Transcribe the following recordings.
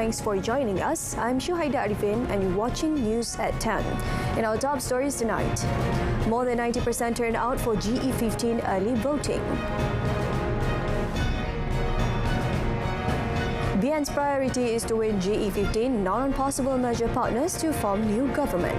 Thanks for joining us. I'm Berita RTM and you're watching News at 10. In our top stories tonight, more than 90% turnout for GE15 early voting. BN's priority is to win GE15, not on possible merger partners to form new government.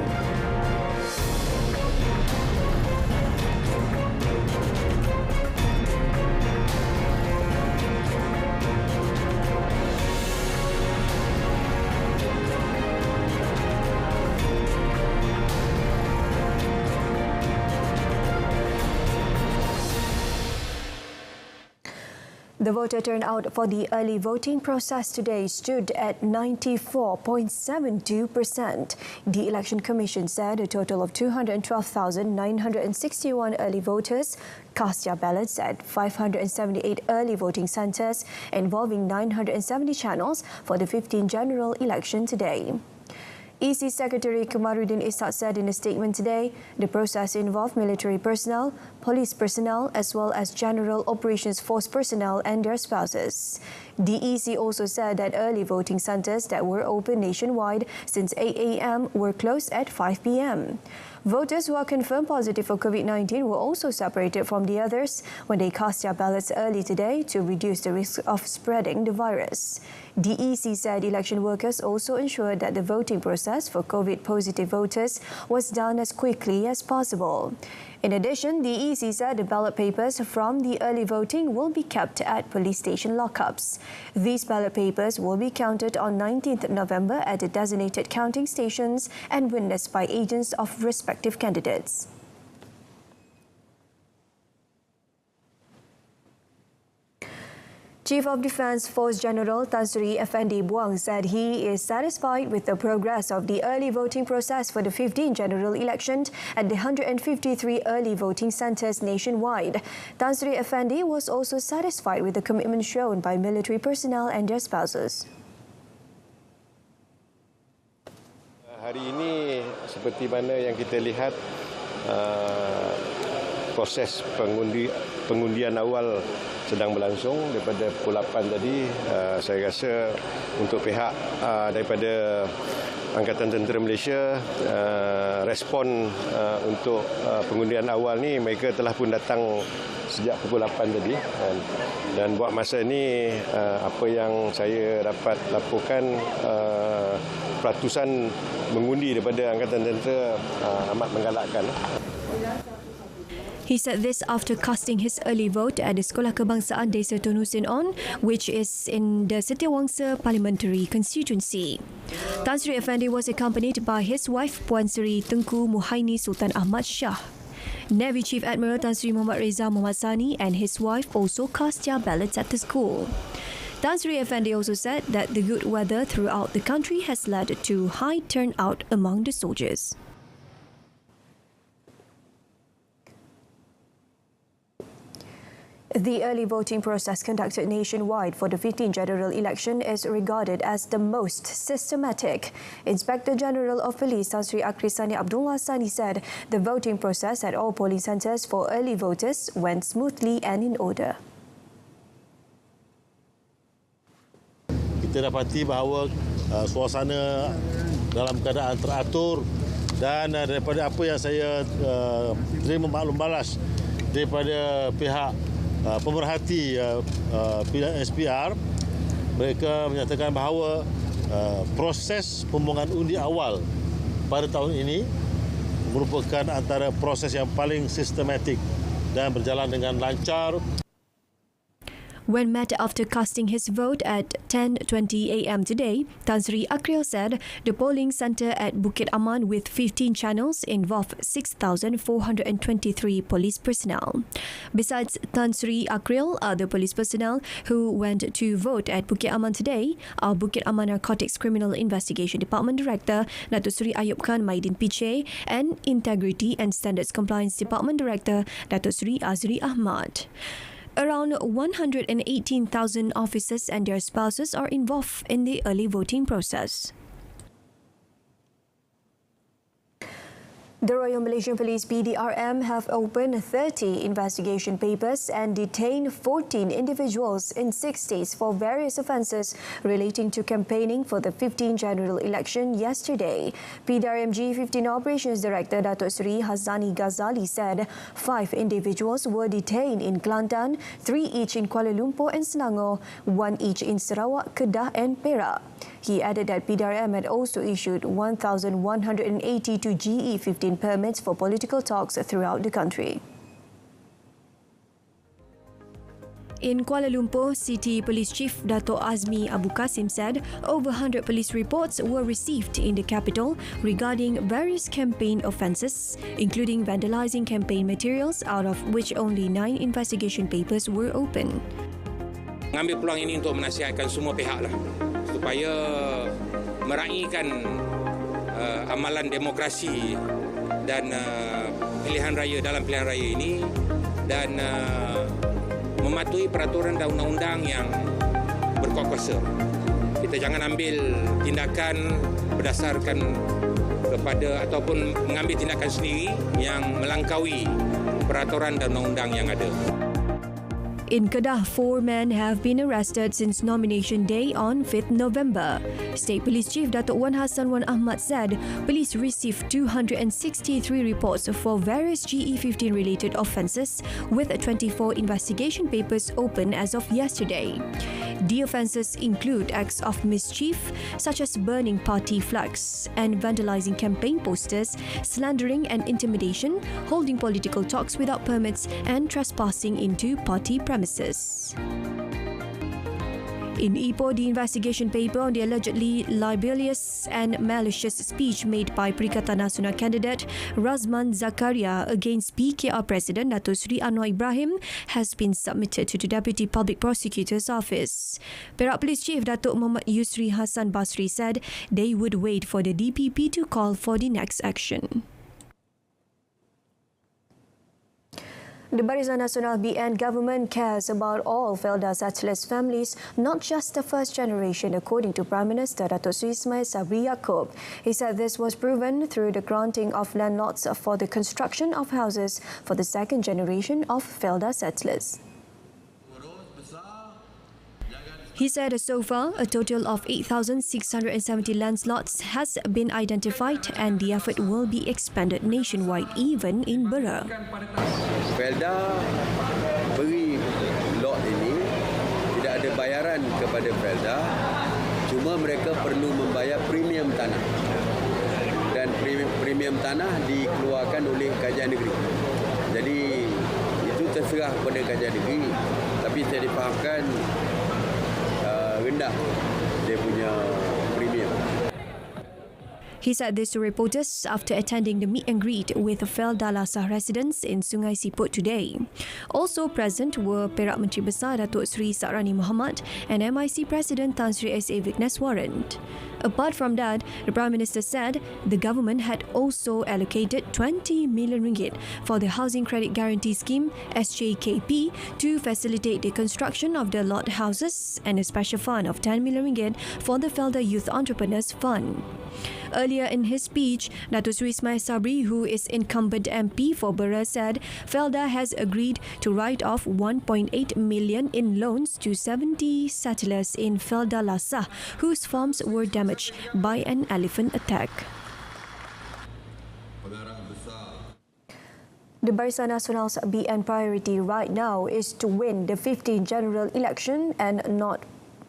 The voter turnout for the early voting process today stood at 94.72%. The Election Commission said a total of 212,961 early voters cast their ballots at 578 early voting centres involving 970 channels for the 15th general election today. EC Secretary Kamaruddin Ishak said in a statement today, the process involved military personnel, police personnel as well as General Operations Force personnel and their spouses. The EC also said that early voting centres that were open nationwide since 8 a.m. were closed at 5 p.m. Voters who are confirmed positive for COVID-19 were also separated from the others when they cast their ballots early today to reduce the risk of spreading the virus. The EC said election workers also ensured that the voting process for COVID-positive voters was done as quickly as possible. In addition, the EC said the ballot papers from the early voting will be kept at police station lockups. These ballot papers will be counted on 19th November at the designated counting stations and witnessed by agents of respective candidates. Chief of Defence Force General Tan Sri Effendi Buang said he is satisfied with the progress of the early voting process for the 15th general election at the 153 early voting centres nationwide. Tan Sri Effendi was also satisfied with the commitment shown by military personnel and their spouses. Hari ini seperti mana yang kita lihat proses pengundian awal sedang berlangsung daripada pukul 8 tadi. Saya rasa untuk pihak daripada Angkatan Tentera Malaysia respon untuk pengundian awal ni, mereka telah pun datang sejak pukul 8 tadi dan buat masa ini apa yang saya dapat laporkan peratusan mengundi daripada Angkatan Tentera amat menggalakkan. He said this after casting his early vote at the Sekolah Kebangsaan Desa Tun Hussein On, which is in the Setiawangsa Parliamentary Constituency. Tan Sri Effendi was accompanied by his wife Puan Sri Tengku Muhaini Sultan Ahmad Shah. Navy Chief Admiral Tan Sri Muhammad Reza Muhammad Sani and his wife also cast their ballots at the school. Tan Sri Effendi also said that the good weather throughout the country has led to high turnout among the soldiers. The early voting process conducted nationwide for the 15th general election is regarded as the most systematic. Inspector General of Police Tan Sri Akri Sani Abdullah Sani said the voting process at all polling centres for early voters went smoothly and in order. Kita dapati bahawa suasana dalam keadaan teratur dan daripada apa yang saya terima maklum balas daripada pihak pemerhati pilihan SPR, mereka menyatakan bahawa proses pembuangan undi awal pada tahun ini merupakan antara proses yang paling sistematik dan berjalan dengan lancar. When met after casting his vote at 10:20 a.m. today, Tan Sri Akril said the polling centre at Bukit Aman with 15 channels involved 6,423 police personnel. Besides Tan Sri Akril, other police personnel who went to vote at Bukit Aman today are Bukit Aman Narcotics Criminal Investigation Department Director Datuk Sri Ayub Khan Maidin Piche and Integrity and Standards Compliance Department Director Datuk Sri Azri Ahmad. Around 118,000 officers and their spouses are involved in the early voting process. The Royal Malaysian Police PDRM have opened 30 investigation papers and detained 14 individuals in 6 states for various offences relating to campaigning for the 15 general election yesterday. PDRM G15 Operations Director Datuk Seri Hazani Ghazali said 5 individuals were detained in Kelantan, 3 each in Kuala Lumpur and Selangor, 1 each in Sarawak, Kedah and Perak. He added that PDRM had also issued 1,182 GE15 permits for political talks throughout the country. In Kuala Lumpur, City Police Chief Dato' Azmi Abu Kasim said over 100 police reports were received in the capital regarding various campaign offences, including vandalising campaign materials, out of which only 9 investigation papers were open. Mengambil peluang ini untuk menasihatkan semua pihak supaya meraihkan amalan demokrasi dan pilihan raya dalam pilihan raya ini dan mematuhi peraturan dan undang-undang yang berkuasa. Kita jangan ambil tindakan berdasarkan kepada ataupun mengambil tindakan sendiri yang melangkaui peraturan dan undang-undang yang ada. In Kedah, 4 men have been arrested since nomination day on 5th November. State Police Chief Datuk Wan Hassan Wan Ahmad said police received 263 reports for various GE15 related offences, with 24 investigation papers open as of yesterday. The offences include acts of mischief such as burning party flags and vandalising campaign posters, slandering and intimidation, holding political talks without permits and trespassing into party premises. In Ipoh, the investigation paper on the allegedly libelous and malicious speech made by Perikatan Nasional candidate Razman Zakaria against PKR President Dato' Seri Anwar Ibrahim has been submitted to the Deputy Public Prosecutor's Office. Perak Police Chief Datuk Muhammad Yusri Hassan Basri said they would wait for the DPP to call for the next action. The Barisan Nasional BN government cares about all Felda settlers' families, not just the first generation, according to Prime Minister Datuk Seri Ismail Sabri Yaakob. He said this was proven through the granting of land lots for the construction of houses for the second generation of Felda settlers. He said so far, a total of 8,670 land slots has been identified and the effort will be expanded nationwide, even in Bera. Felda beri lot ini tidak ada bayaran kepada Felda, cuma mereka perlu membayar premium tanah. Dan premium tanah dikeluarkan oleh Kajian Negeri. Jadi itu terserah kepada Kajian Negeri, tapi saya difahamkan rendah dia punya premium. He said this to reporters after attending the meet and greet with Felda Lasah residents in Sungai Siput today. Also present were Perak Menteri Besar Datuk Seri Sakrani Muhammad and MIC President Tan Sri S.A. Vigneswaran. Apart from that, the Prime Minister said the government had also allocated 20 million ringgit for the Housing Credit Guarantee Scheme (SJKP) to facilitate the construction of the lot houses and a special fund of 10 million ringgit for the Felda Youth Entrepreneurs Fund. Earlier in his speech, Datuk Seri Ismail Sabri, who is incumbent MP for Bera, said Felda has agreed to write off 1.8 million in loans to 70 settlers in Felda Lasah, whose farms were damaged by an elephant attack. The Barisan Nasional's BN priority right now is to win the 15th general election and not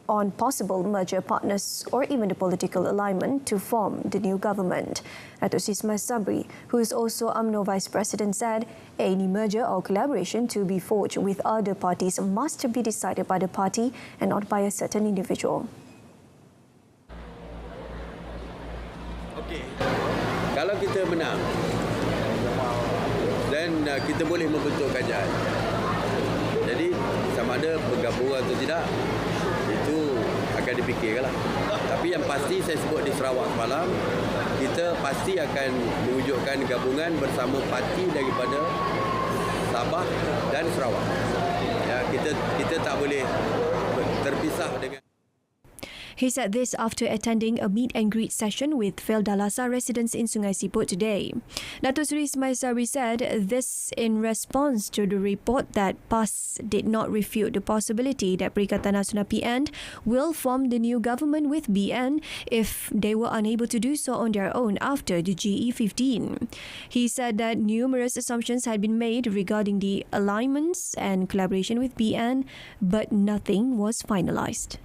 on possible merger partners or even the political alignment to form the new government. Datuk Seri Ismail Sabri, who is also UMNO Vice President, said any merger or collaboration to be forged with other parties must be decided by the party and not by a certain individual. Okey, kalau kita menang dan kita boleh membentuk kajian. Jadi sama ada bergabung atau tidak, itu akan dipikirkanlah. Tapi yang pasti saya sebut di Sarawak semalam, kita pasti akan mewujudkan gabungan bersama parti daripada Sabah dan Sarawak. Ya, kita tak boleh terpisah dengan. He said this after attending a meet and greet session with Felda Lasa residents in Sungai Siput today. Datuk Seri Ismail said this in response to the report that PAS did not refute the possibility that Perikatan Nasional PN will form the new government with BN if they were unable to do so on their own after the GE15. He said that numerous assumptions had been made regarding the alignments and collaboration with BN, but nothing was finalised.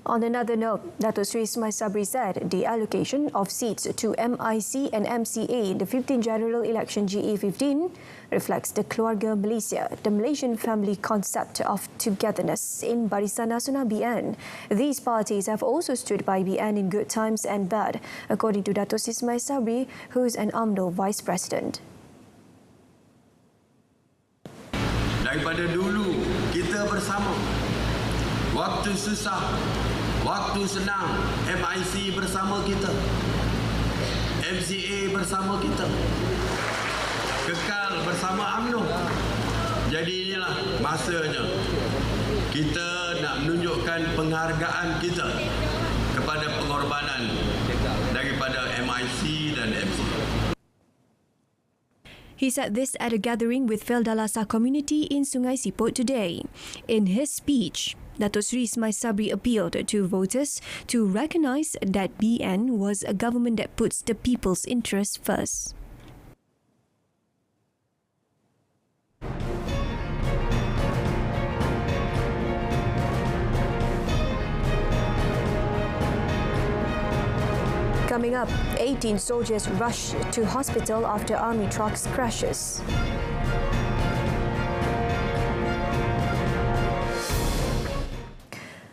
On another note, Datuk Seri Ismail Sabri said the allocation of seats to MIC and MCA in the 15th General Election GE15 reflects the Keluarga Malaysia, the Malaysian family concept of togetherness in Barisan Nasional BN. These parties have also stood by BN in good times and bad, according to Datuk Seri Ismail Sabri, who is an UMNO Vice President. Daripada dulu, kita bersama. Waktu susah, waktu senang, MIC bersama kita, MCA bersama kita, kekal bersama UMNO. Jadi inilah masanya kita nak menunjukkan penghargaan kita kepada pengorbanan daripada MIC dan MCA. He said this at a gathering with Felda Lasa community in Sungai Siput today. In his speech, Datuk Seri Ismail Sabri appealed to voters to recognise that BN was a government that puts the people's interests first. Coming up, 18 soldiers rush to hospital after army trucks crashes.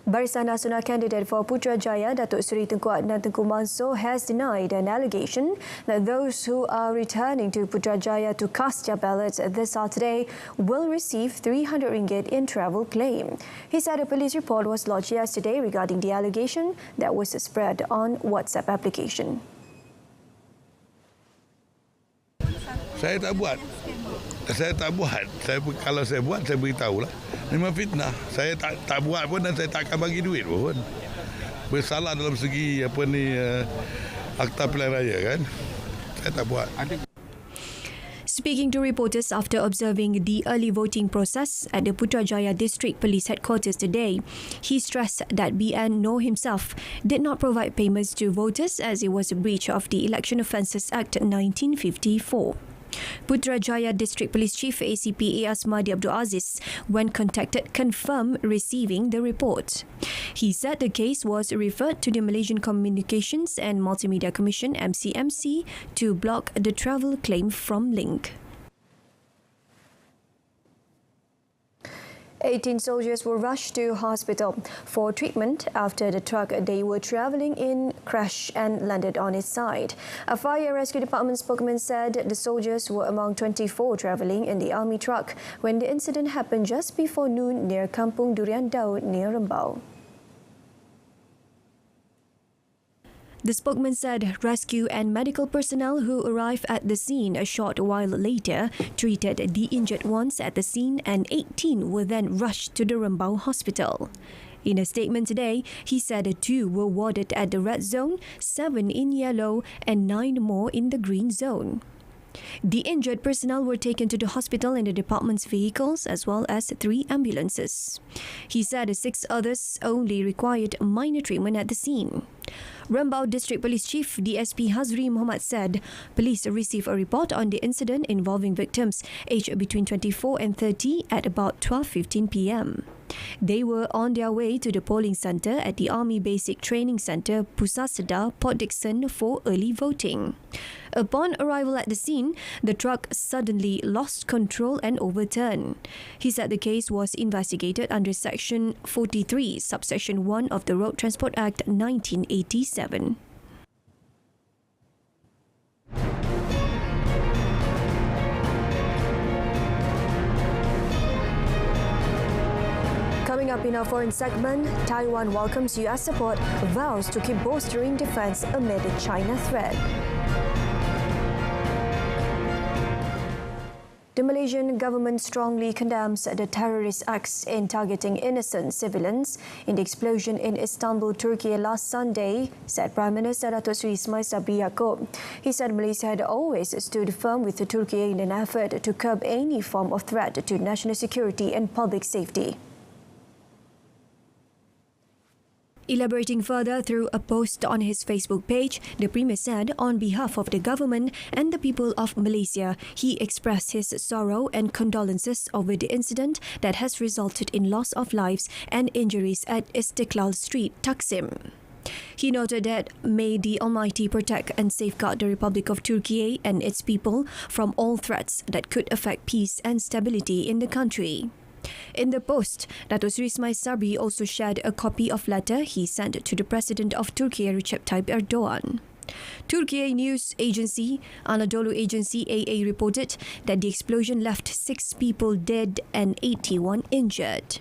Barisan Nasional candidate for Putrajaya, Datuk Seri Tengku Adnan Tengku Mansor, has denied an allegation that those who are returning to Putrajaya to cast their ballots this Saturday will receive RM300 in travel claim. He said a police report was lodged yesterday regarding the allegation that was spread on WhatsApp application. Saya tak buat. Kalau saya buat, saya beritahulah. Memang fitnah. Saya tak buat pun dan saya tak akan bagi duit pun. Bersalah dalam segi akta pilihan raya kan. Saya tak buat. Speaking to reporters after observing the early voting process at the Putrajaya District Police Headquarters today, he stressed that BN Noor himself did not provide payments to voters as it was a breach of the Election Offences Act 1954. Putrajaya District Police Chief ACP Asmadi Abdul Aziz, when contacted, confirmed receiving the report. He said the case was referred to the Malaysian Communications and Multimedia Commission (MCMC) to block the travel claim from Link. 18 soldiers were rushed to hospital for treatment after the truck they were travelling in crashed and landed on its side. A fire rescue department spokesman said the soldiers were among 24 travelling in the army truck when the incident happened just before noon near Kampung Durian Daud near Rembau. The spokesman said rescue and medical personnel who arrived at the scene a short while later treated the injured ones at the scene, and 18 were then rushed to the Rembau hospital. In a statement today, he said 2 were warded at the red zone, 7 in yellow and 9 more in the green zone. The injured personnel were taken to the hospital in the department's vehicles as well as 3 ambulances. He said 6 others only required minor treatment at the scene. Rembau District Police Chief DSP Hazri Muhammad said police received a report on the incident involving victims aged between 24 and 30 at about 12:15 p.m. They were on their way to the polling centre at the Army Basic Training Centre, Pusat Sedar, Port Dickson for early voting. Upon arrival at the scene, the truck suddenly lost control and overturned. He said the case was investigated under Section 43, Subsection 1 of the Road Transport Act 1987. Coming up in our foreign segment, Taiwan welcomes US support, vows to keep bolstering defense amid China threat. The Malaysian government strongly condemns the terrorist acts in targeting innocent civilians in the explosion in Istanbul, Turkey last Sunday, said Prime Minister Datuk Seri Ismail Sabri Yaakob. He said Malaysia had always stood firm with Turkey in an effort to curb any form of threat to national security and public safety. Elaborating further through a post on his Facebook page, the Premier said on behalf of the government and the people of Malaysia, he expressed his sorrow and condolences over the incident that has resulted in loss of lives and injuries at Istiklal Street, Taksim. He noted that may the Almighty protect and safeguard the Republic of Turkey and its people from all threats that could affect peace and stability in the country. In the post, Datuk Seri Ismail Sabri also shared a copy of letter he sent to the President of Turkey, Recep Tayyip Erdogan. Turkey news agency Anadolu Agency AA reported that the explosion left 6 people dead and 81 injured.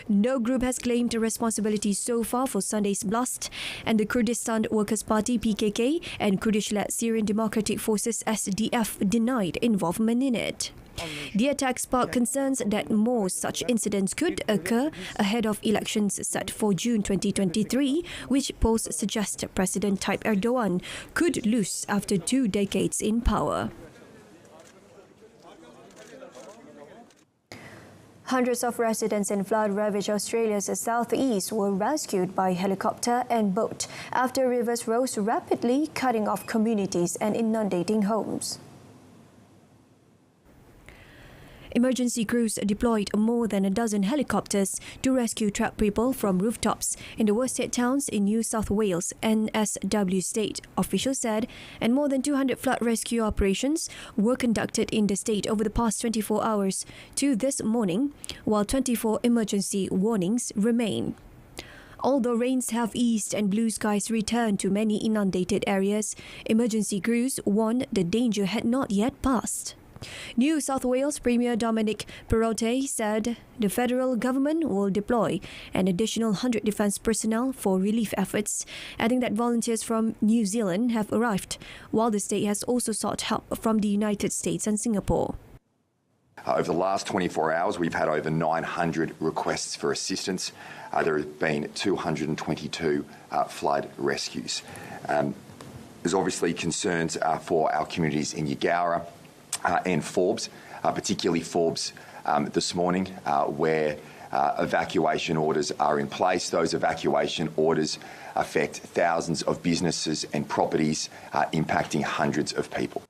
No group has claimed responsibility so far for Sunday's blast, and the Kurdistan Workers' Party PKK and Kurdish-led Syrian Democratic Forces SDF denied involvement in it. The attack sparked concerns that more such incidents could occur ahead of elections set for June 2023, which polls suggest President Tayyip Erdogan could lose after 2 decades in power. Hundreds of residents in flood-ravaged Australia's southeast were rescued by helicopter and boat after rivers rose rapidly, cutting off communities and inundating homes. Emergency crews deployed more than a dozen helicopters to rescue trapped people from rooftops in the worst-hit towns in New South Wales and NSW state, officials said, and more than 200 flood rescue operations were conducted in the state over the past 24 hours to this morning, while 24 emergency warnings remain. Although rains have eased and blue skies returned to many inundated areas, emergency crews warned the danger had not yet passed. New South Wales Premier Dominic Perrottet said the federal government will deploy an additional 100 defence personnel for relief efforts, adding that volunteers from New Zealand have arrived, while the state has also sought help from the United States and Singapore. Over the last 24 hours, we've had over 900 requests for assistance. There have been 222 flood rescues. There's obviously concerns for our communities in Yagara and Forbes, particularly Forbes this morning, where evacuation orders are in place. Those evacuation orders affect thousands of businesses and properties, impacting hundreds of people.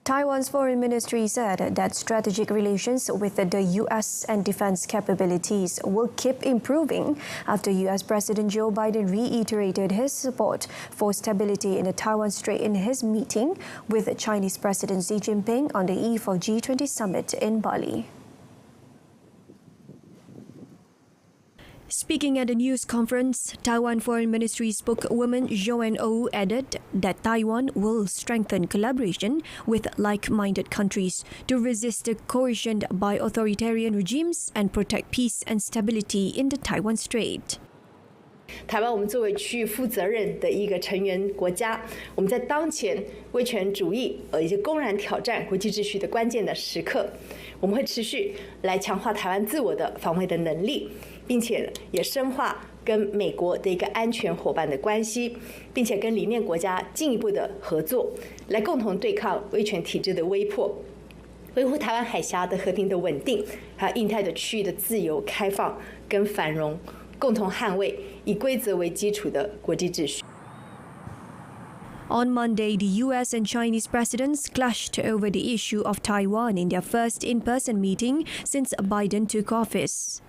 Taiwan's foreign ministry said that strategic relations with the U.S. and defense capabilities will keep improving after U.S. President Joe Biden reiterated his support for stability in the Taiwan Strait in his meeting with Chinese President Xi Jinping on the eve of G20 summit in Bali. Speaking at a news conference, Taiwan Foreign Ministry spokeswoman Joanne Oh added that Taiwan will strengthen collaboration with like-minded countries to resist the coercion by authoritarian regimes and protect peace and stability in the Taiwan Strait. 台湾我们作为区域负责任的一个成员国家，我们在当前威权主义以及公然挑战国际秩序的关键的时刻，我们会持续来强化台湾自我的防卫的能力，并且也深化跟美国的一个安全伙伴的关系，并且跟邻链国家进一步的合作，来共同对抗威权体制的威迫，维护台湾海峡的和平的稳定，还有印太的区域的自由开放跟繁荣，共同捍卫以规则为基础的国际秩序。 On Monday, the U.S. and Chinese presidents clashed over the issue of Taiwan in their first in-person meeting since Biden took office.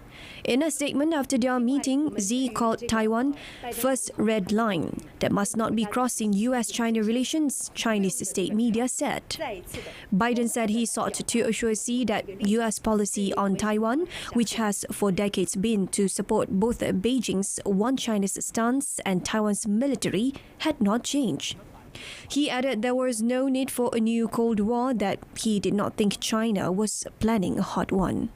In a statement after their meeting, Xi called Taiwan first red line that must not be crossed in U.S.-China relations, Chinese state media said. Biden said he sought to assure Xi that U.S. policy on Taiwan, which has for decades been to support both Beijing's One China's stance and Taiwan's military, had not changed. He added there was no need for a new Cold War, that he did not think China was planning a hot one.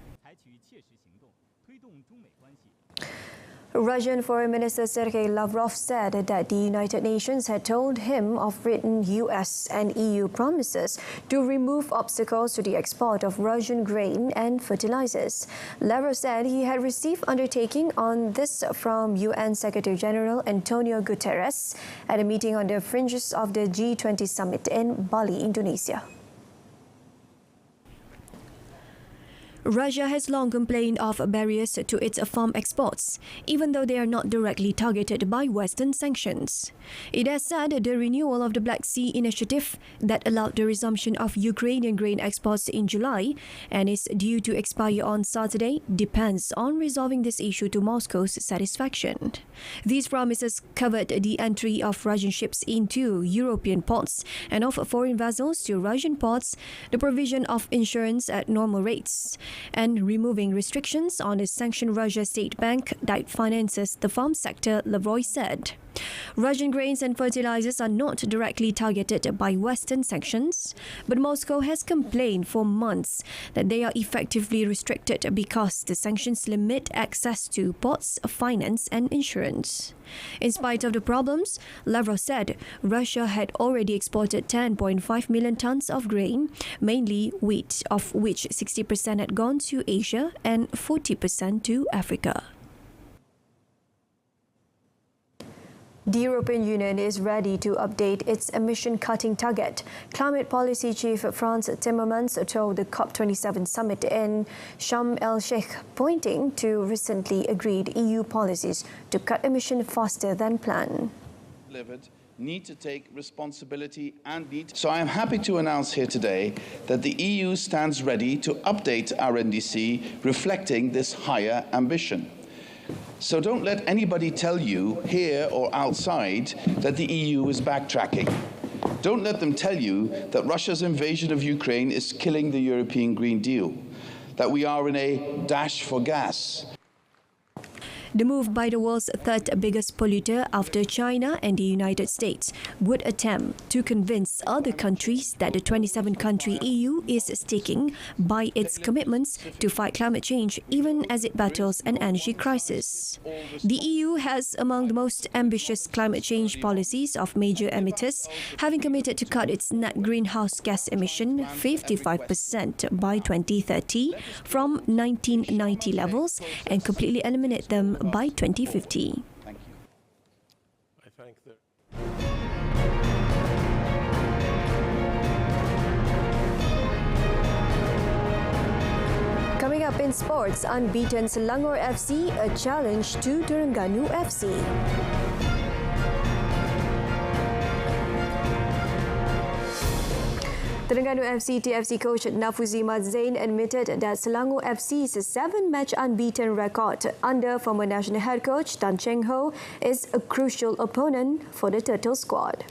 Russian Foreign Minister Sergei Lavrov said that the United Nations had told him of written US and EU promises to remove obstacles to the export of Russian grain and fertilizers. Lavrov said he had received undertaking on this from UN Secretary General Antonio Guterres at a meeting on the fringes of the G20 summit in Bali, Indonesia. Russia has long complained of barriers to its farm exports, even though they are not directly targeted by Western sanctions. It has said the renewal of the Black Sea Initiative that allowed the resumption of Ukrainian grain exports in July and is due to expire on Saturday depends on resolving this issue to Moscow's satisfaction. These promises covered the entry of Russian ships into European ports and of foreign vessels to Russian ports, the provision of insurance at normal rates, and removing restrictions on the sanctioned Russia State Bank that finances the farm sector, Lavrov said. Russian grains and fertilizers are not directly targeted by Western sanctions, but Moscow has complained for months that they are effectively restricted because the sanctions limit access to ports, finance and insurance. In spite of the problems, Lavrov said Russia had already exported 10.5 million tons of grain, mainly wheat, of which 60% had gone to Asia and 40% to Africa. The European Union is ready to update its emission-cutting target. Climate Policy Chief Frans Timmermans told the COP27 summit in Sharm el-Sheikh, pointing to recently agreed EU policies to cut emissions faster than planned. Need to take responsibility and So I am happy to announce here today that the EU stands ready to update our NDC reflecting this higher ambition. So don't let anybody tell you, here or outside, that the EU is backtracking. Don't let them tell you that Russia's invasion of Ukraine is killing the European Green Deal, that we are in a dash for gas. The move by the world's third biggest polluter after China and the United States would attempt to convince other countries that the 27-country EU is sticking by its commitments to fight climate change even as it battles an energy crisis. The EU has among the most ambitious climate change policies of major emitters, having committed to cut its net greenhouse gas emission 55% by 2030 from 1990 levels and completely eliminate them by 2050. Thank you. I thank the Coming up in sports, unbeaten Selangor FC a challenge to Terengganu FC. Terengganu FC TFC coach Nafuzi Zain admitted that Selangor FC's 7-match unbeaten record under former national head coach Tan Cheng Ho is a crucial opponent for the Turtle squad.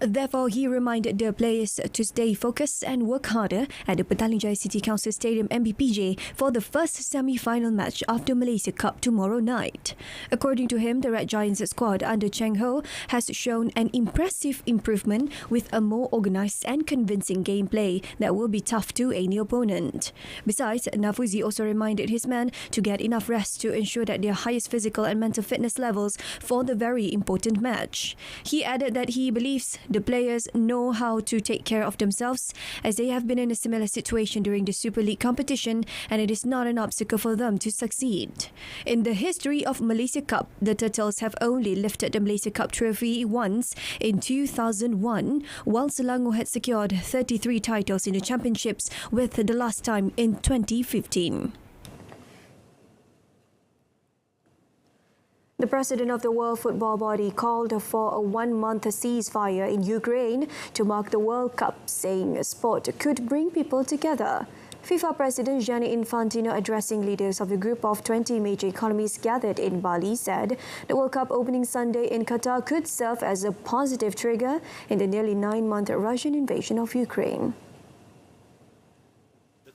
Therefore, he reminded the players to stay focused and work harder at the Petaling Jaya City Council Stadium MBPJ for the first semi-final match of the Malaysia Cup tomorrow night. According to him, the Red Giants squad under Cheng Ho has shown an impressive improvement with a more organised and convincing gameplay that will be tough to any opponent. Besides, Nafuzi also reminded his men to get enough rest to ensure that their highest physical and mental fitness levels for the very important match. He added that he believes the players know how to take care of themselves as they have been in a similar situation during the Super League competition and it is not an obstacle for them to succeed. In the history of Malaysia Cup, the Turtles have only lifted the Malaysia Cup trophy once in 2001, while Selangor had secured 33 titles in the championships, with the last time in 2015. The president of the World Football Body called for a 1-month ceasefire in Ukraine to mark the World Cup, saying sport could bring people together. FIFA President Gianni Infantino, addressing leaders of the group of 20 major economies gathered in Bali, said the World Cup opening Sunday in Qatar could serve as a positive trigger in the nearly 9-month Russian invasion of Ukraine. The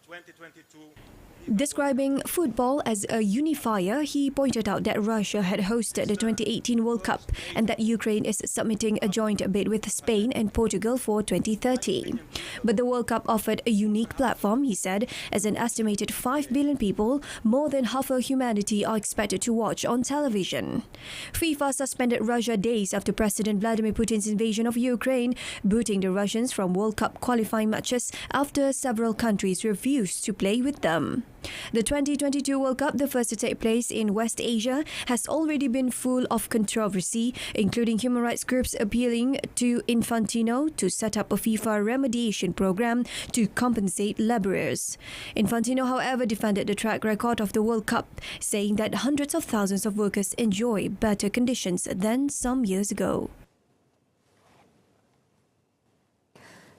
Describing football as a unifier, he pointed out that Russia had hosted the 2018 World Cup and that Ukraine is submitting a joint bid with Spain and Portugal for 2030. But the World Cup offered a unique platform, he said, as an estimated 5 billion people, more than half of humanity, are expected to watch on television. FIFA suspended Russia days after President Vladimir Putin's invasion of Ukraine, booting the Russians from World Cup qualifying matches after several countries refused to play with them. The 2022 World Cup, the first to take place in West Asia, has already been full of controversy, including human rights groups appealing to Infantino to set up a FIFA remediation program to compensate labourers. Infantino, however, defended the track record of the World Cup, saying that hundreds of thousands of workers enjoy better conditions than some years ago.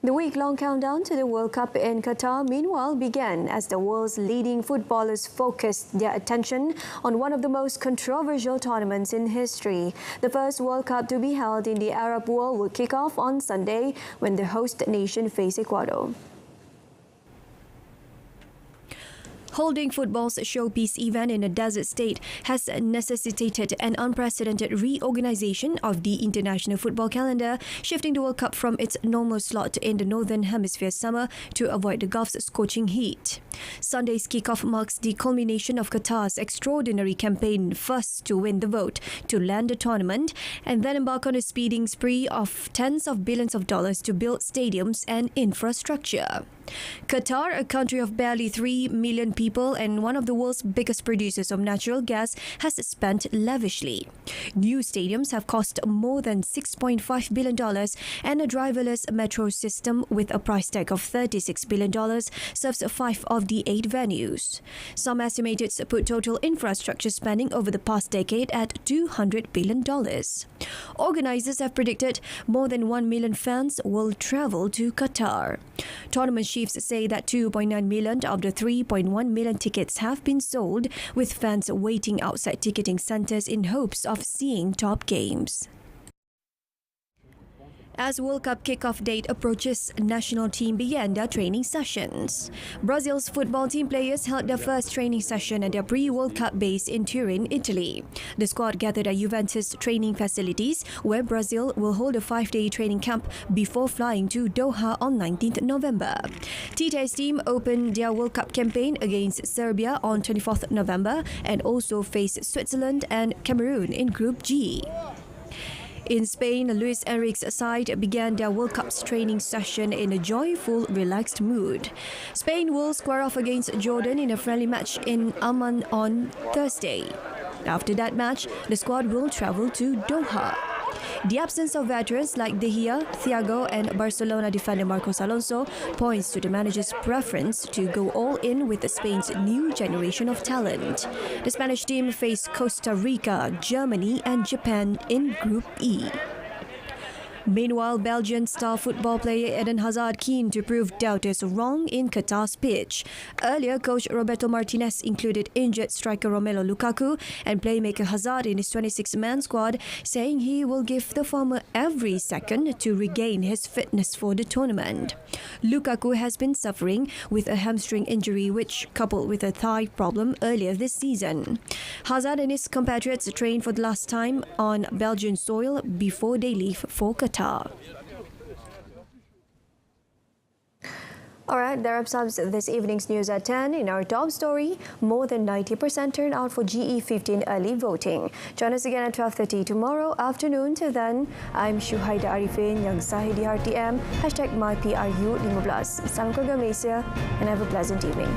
The week-long countdown to the World Cup in Qatar, meanwhile, began as the world's leading footballers focused their attention on one of the most controversial tournaments in history. The first World Cup to be held in the Arab world will kick off on Sunday when the host nation face Ecuador. Holding football's showpiece event in a desert state has necessitated an unprecedented reorganization of the international football calendar, shifting the World Cup from its normal slot in the Northern Hemisphere summer to avoid the Gulf's scorching heat. Sunday's kickoff marks the culmination of Qatar's extraordinary campaign, first to win the vote to land the tournament and then embark on a speeding spree of tens of billions of dollars to build stadiums and infrastructure. Qatar, a country of barely 3 million people and one of the world's biggest producers of natural gas, has spent lavishly. New stadiums have cost more than $6.5 billion and a driverless metro system with a price tag of $36 billion serves 5 of the 8 venues. Some estimates put total infrastructure spending over the past decade at $200 billion. Organisers have predicted more than 1 million fans will travel to Qatar. Tournament chiefs say that 2.9 million of the 3.1 million tickets have been sold, with fans waiting outside ticketing centres in hopes of seeing top games. As World Cup kickoff date approaches, national team began their training sessions. Brazil's football team players held their first training session at their pre-World Cup base in Turin, Italy. The squad gathered at Juventus training facilities, where Brazil will hold a 5-day training camp before flying to Doha on 19th November. Tite's team opened their World Cup campaign against Serbia on 24th November and also face Switzerland and Cameroon in Group G. In Spain, Luis Enrique's side began their World Cup's training session in a joyful, relaxed mood. Spain will square off against Jordan in a friendly match in Amman on Thursday. After that match, the squad will travel to Doha. The absence of veterans like De Gea, Thiago and Barcelona defender Marcos Alonso points to the manager's preference to go all in with Spain's new generation of talent. The Spanish team faced Costa Rica, Germany and Japan in Group E. Meanwhile, Belgian star football player Eden Hazard keen to prove doubters wrong in Qatar's pitch. Earlier, coach Roberto Martinez included injured striker Romelu Lukaku and playmaker Hazard in his 26-man squad, saying he will give the former every second to regain his fitness for the tournament. Lukaku has been suffering with a hamstring injury which, coupled with a thigh problem earlier this season. Hazard and his compatriots trained for the last time on Belgian soil before they leave for Qatar. Alright, that wraps up this evening's news at 10. In our top story, more than 90% turned out for GE15 early voting. Join us again at 12:30 tomorrow afternoon. Till then, I'm Shuhaida Arifin yang SAHIH di RTM, #MyPRU15. Salam keluarga Malaysia and have a pleasant evening.